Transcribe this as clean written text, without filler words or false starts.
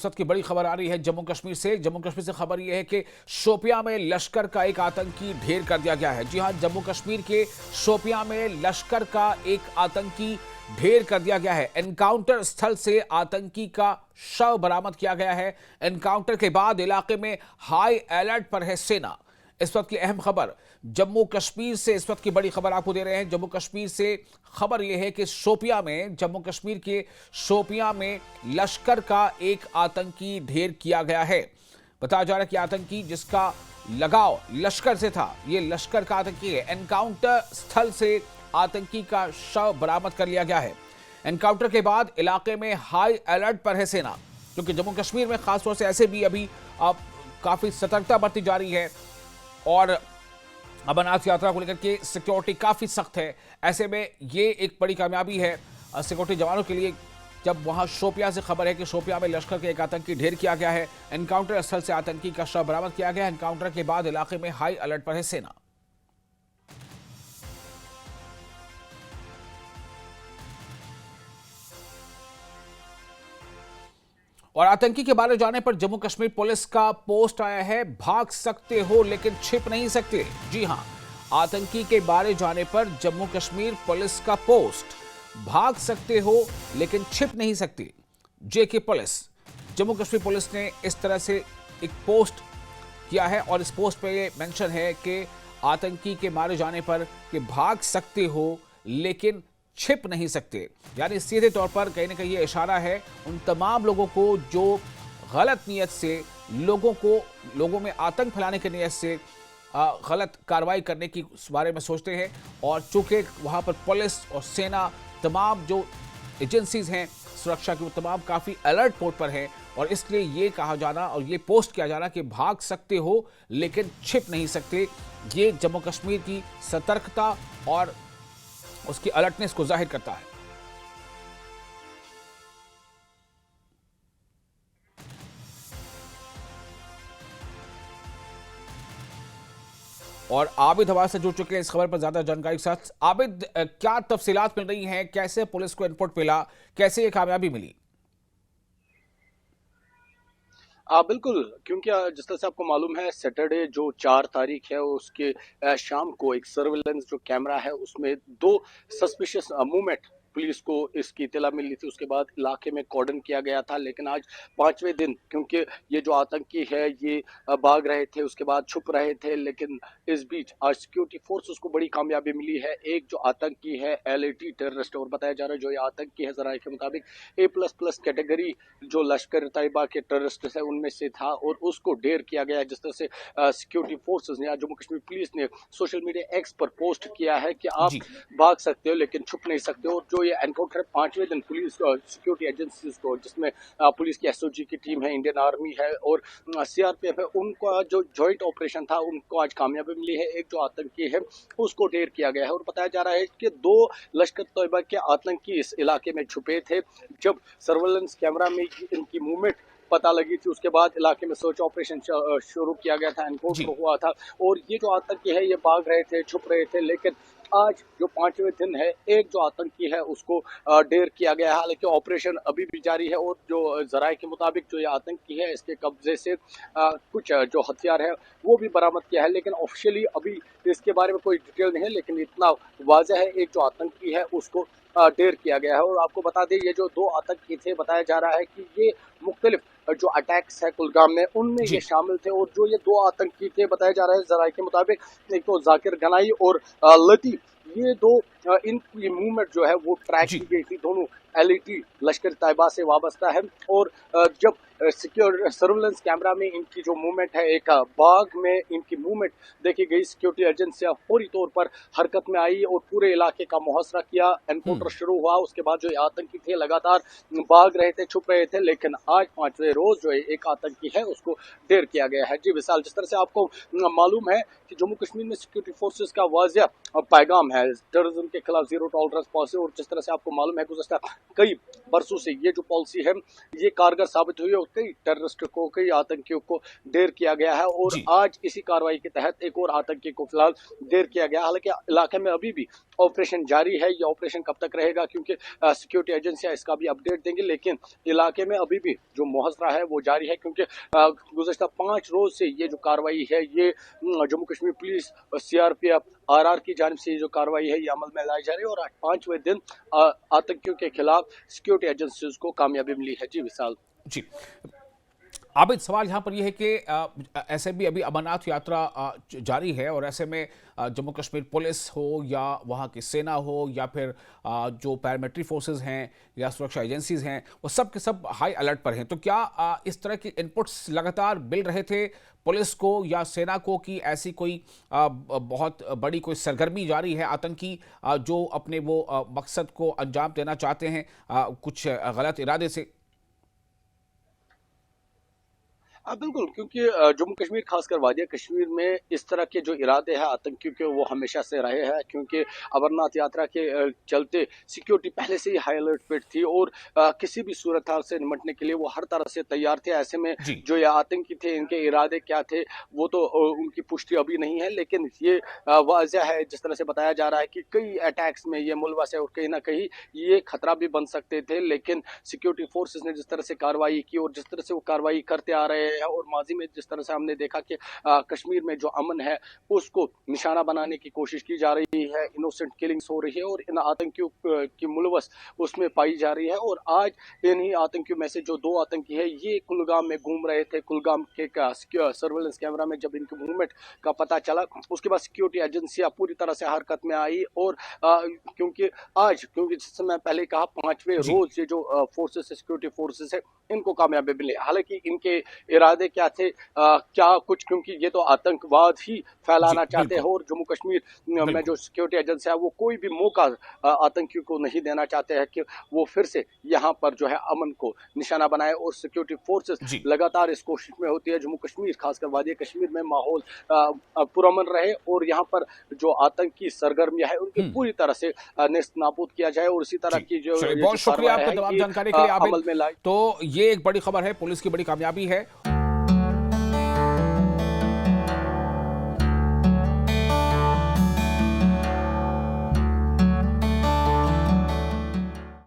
सद की बड़ी खबर आ रही है जम्मू कश्मीर से खबर यह है कि शोपियां में लश्कर का एक आतंकी ढेर कर दिया गया है। जी हां, जम्मू कश्मीर के शोपियां में लश्कर का एक आतंकी ढेर कर दिया गया है। एनकाउंटर स्थल से आतंकी का शव बरामद किया गया है। एनकाउंटर के बाद इलाके में हाई अलर्ट पर है सेना। इस वक्त की अहम खबर जम्मू कश्मीर से, इस वक्त की बड़ी खबर आपको दे रहे हैं। जम्मू कश्मीर से खबर यह है कि शोपियां में, जम्मू कश्मीर के शोपियां में लश्कर का एक आतंकी ढेर किया गया है। बताया जा रहा है कि आतंकी जिसका लगाव लश्कर से था, यह लश्कर का आतंकी है। एनकाउंटर स्थल से आतंकी का शव बरामद कर लिया गया है। एनकाउंटर के बाद इलाके में हाई अलर्ट पर है सेना, क्योंकि जम्मू कश्मीर में खासतौर से ऐसे भी अभी काफी सतर्कता बरती जा रही है और अमरनाथ यात्रा को लेकर के सिक्योरिटी काफी सख्त है। ऐसे में ये एक बड़ी कामयाबी है सिक्योरिटी जवानों के लिए, जब वहां शोपियां से खबर है कि शोपियां में लश्कर के एक आतंकी ढेर किया गया है। एनकाउंटर स्थल से आतंकी का शव बरामद किया गया है। एनकाउंटर के बाद इलाके में हाई अलर्ट पर है सेना। और आतंकी के बारे जाने पर जम्मू कश्मीर पुलिस का पोस्ट आया है, भाग सकते हो लेकिन छिप नहीं सकते। जी हां, आतंकी के बारे जाने पर जम्मू कश्मीर पुलिस का पोस्ट, भाग सकते हो लेकिन छिप नहीं सकते। जेके पुलिस, जम्मू कश्मीर पुलिस ने इस तरह से एक पोस्ट किया है और इस पोस्ट पे ये मेंशन है कि आतंकी के मारे जाने पर कि भाग सकते हो लेकिन छिप नहीं सकते। यानी सीधे तौर पर कहीं ना कहीं ये इशारा है उन तमाम लोगों को जो गलत नीयत से लोगों में आतंक फैलाने की नीयत से गलत कार्रवाई करने की बारे में सोचते हैं। और चूंकि वहां पर पुलिस और सेना, तमाम जो एजेंसीज हैं सुरक्षा की, वो तमाम काफी अलर्ट मोड पर हैं और इसलिए ये कहा जाना और ये पोस्ट किया जाना कि भाग सकते हो लेकिन छिप नहीं सकते, ये जम्मू कश्मीर की सतर्कता और उसकी अलर्टनेस को जाहिर करता है। और आबिद हमारे से जुड़ चुके हैं इस खबर पर ज्यादा जानकारी के साथ। आबिद, क्या तफसीलात मिल रही हैं, कैसे पुलिस को इनपुट मिला, कैसे ये कामयाबी मिली? बिल्कुल, क्योंकि जिस तरह से आपको मालूम है, सैटरडे जो 4 तारीख है उसके शाम को एक सर्विलेंस जो कैमरा है उसमें 2 सस्पिशियस मूवमेंट पुलिस को इसकी इत्तला मिली थी। उसके बाद इलाके में कॉर्डन किया गया था, लेकिन आज 5वें दिन क्योंकि ये जो आतंकी है ये भाग रहे थे, उसके बाद छुप रहे थे, लेकिन इस बीच आज सिक्योरिटी फोर्सेस को बड़ी कामयाबी मिली है। एक जो आतंकी है एलएटी टेररिस्ट, और बताया जा रहा है जो ये आतंकी है ज़राए के मुताबिक A++ कैटेगरी जो लश्कर तैयबा के टेररिस्ट है उनमें से था और उसको ढेर किया गया। जिस तरह से सिक्योरिटी फोर्सेस ने, जम्मू कश्मीर पुलिस ने सोशल मीडिया एक्स पर पोस्ट किया है कि आप जी, भाग सकते हो लेकिन छुप नहीं सकते हो। जो ये एनकाउंटर 5वें दिन पुलिस सिक्योरिटी एजेंसीज को, जिसमें पुलिस की एसओजी की टीम है, इंडियन आर्मी है और सीआरपीएफ है, उनका जो जॉइंट ऑपरेशन था उनको आज कामयाबी मिली है। एक जो आतंकी है उसको ढेर किया गया है और बताया जा रहा है कि 2 लश्कर तैयबा के आतंकी इस इलाके में छुपे थे। जब सर्वेलेंस कैमरा में इनकी मूवमेंट पता लगी थी, उसके बाद इलाके में सर्च ऑपरेशन शुरू किया गया था, जी। एनकाउंटर हुआ था और ये जो आतंकी है ये भाग रहे थे, छुप रहे थे। लेकिन आज जो 5वें दिन है, एक जो आतंकी है उसको ढेर किया गया है। हालांकि ऑपरेशन अभी भी जारी है और जो जराये के मुताबिक जो ये आतंकी है इसके कब्जे से कुछ जो हथियार है वो भी बरामद किया है, लेकिन ऑफिशियली अभी इसके बारे में कोई डिटेल नहीं है। लेकिन इतना वाजह है, एक जो आतंकी है उसको ढेर किया गया है। और आपको बता दें ये जो 2 आतंकी थे, बताया जा रहा है कि ये मुख्तलिफ जो अटैक्स है कुलगाम में उनमें ये जी, शामिल थे। और जो ये 2 आतंकी थे, बताया जा रहा है जराये के मुताबिक, एक तो जाकिर गनाई और लतीफ, ये 2 इनकी मूवमेंट जो है वो ट्रैक की जी। गई थी। दोनों एलईटी लश्कर तैयबा से वाबस्ता है और जब सिक्योर सर्विलेंस कैमरा में इनकी जो मूवमेंट है, एक बाग में इनकी मूवमेंट देखी गई, सिक्योरिटी एजेंसियां फौरी तौर पर हरकत में आई और पूरे इलाके का मुहसरा किया। एनकाउंटर शुरू हुआ, उसके बाद जो आतंकी थे लगातार भाग रहे थे, छुप रहे थे, लेकिन आज 5वें रोज जो एक आतंकी है उसको ढेर किया गया है। जी विशाल, जिस तरह से आपको मालूम है कि जम्मू कश्मीर में सिक्योरिटी फोर्सेस का वाजिया पैगाम है टेररिज्म के खिलाफ जीरो टॉलरेंस पॉलिसी, और जिस तरह से आपको मालूम है गुज़श्ता कई बरसों से ये जो पॉलिसी है ये कारगर साबित हुई है। कई टेररिस्ट को, कई आतंकियों को ढेर किया गया है और जी। आज इसी कार्रवाई के तहत एक और आतंकी को फिलहाल ढेर किया गया। हालांकि इलाके में अभी भी ऑपरेशन जारी है। ये ऑपरेशन कब तक रहेगा, क्योंकि सिक्योरिटी एजेंसियां इसका भी अपडेट देंगी, लेकिन इलाके में अभी भी जो मुहसरा है वो जारी है, क्योंकि गुज़श्ता 5 रोज से ये जो कार्रवाई है ये Jammu Kashmir police, CRPF, RR की जानिब से ये जो कार्रवाई है ये अमल में लाई जा रही है और आज 5वें दिन आतंकियों के खिलाफ सिक्योरिटी एजेंसीज को कामयाबी मिली है। जी विशाल। जी। आबिद, सवाल यहाँ पर यह है कि ऐसे भी अभी अमरनाथ यात्रा जारी है और ऐसे में जम्मू कश्मीर पुलिस हो या वहाँ की सेना हो या फिर जो पैरामिलिट्री फोर्सेस हैं या सुरक्षा एजेंसीज हैं, वो सब के सब हाई अलर्ट पर हैं। तो क्या इस तरह के इनपुट्स लगातार मिल रहे थे पुलिस को या सेना को कि ऐसी कोई बहुत बड़ी कोई सरगर्मी जारी है आतंकी जो अपने वो मकसद को अंजाम देना चाहते हैं कुछ गलत इरादे से? बिल्कुल, क्योंकि जम्मू कश्मीर खासकर वादिया कश्मीर में इस तरह के जो इरादे हैं आतंकियों के वो हमेशा से रहे हैं, क्योंकि अमरनाथ यात्रा के चलते सिक्योरिटी पहले से ही हाई अलर्ट पे थी और किसी भी सूरत हाल से निपटने के लिए वो हर तरह से तैयार थे। ऐसे में जी। जो ये आतंकी थे इनके इरादे क्या थे वो तो उनकी पुष्टि अभी नहीं है, लेकिन ये वाज़ह है जिस तरह से बताया जा रहा है कि कई अटैक्स में ये मुलवस है और कहीं ना कहीं ये खतरा भी बन सकते थे। लेकिन सिक्योरिटी फोर्सेस ने जिस तरह से कार्रवाई की और जिस तरह से वो कार्रवाई करते आ रहे हैं और माजी में जिस तरह से हमने देखा कि कश्मीर में जो अमन है उसको निशाना बनाने की कोशिश की जा रही है, इनोसेंट किलिंग्स हो रही है और इन आतंकियों की मुलवस उसमें पाई जा रही है। और आज इन्हीं आतंकियों में से जो 2 आतंकी है ये कुलगाम में घूम रहे थे। कुलगाम के सर्वेलेंस कैमरा में जब इनकी मूवमेंट का पता चला उसके बाद सिक्योरिटी एजेंसियां पूरी तरह से हरकत में आई और क्योंकि जिस मैं पहले कहा 5वें जी। रोज ये जो फोर्सेस सिक्योरिटी फोर्सेस है इनको कामयाबी मिली। हालांकि इनके इरादे क्या थे, क्या कुछ, क्योंकि ये तो आतंकवाद ही जी, फैलाना चाहते हैं बिल्कुल। और जम्मू कश्मीर में जो बिल्कुल। सिक्योरिटी एजेंसी है वो कोई भी मौका आतंकियों को नहीं देना चाहते हैं कि वो फिर से यहाँ पर जो है अमन को निशाना बनाए और सिक्योरिटी फोर्सेस जी। लगातार इस कोशिश में होती है जम्मू कश्मीर खासकर वादी कश्मीर में माहौल पुरअमन रहे और यहाँ पर जो आतंकी सरगर्मियां है उनकी हम्म। पूरी तरह से नेस्त नाबूद किया जाए और इसी तरह जी, की जो चलिए ये बहुत जो शुक्रिया कार्रवाई आपका है तमाम ये जानकारी के लिए आबिद। अमल में लाई। तो ये एक बड़ी खबर है, पुलिस की बड़ी कामयाबी है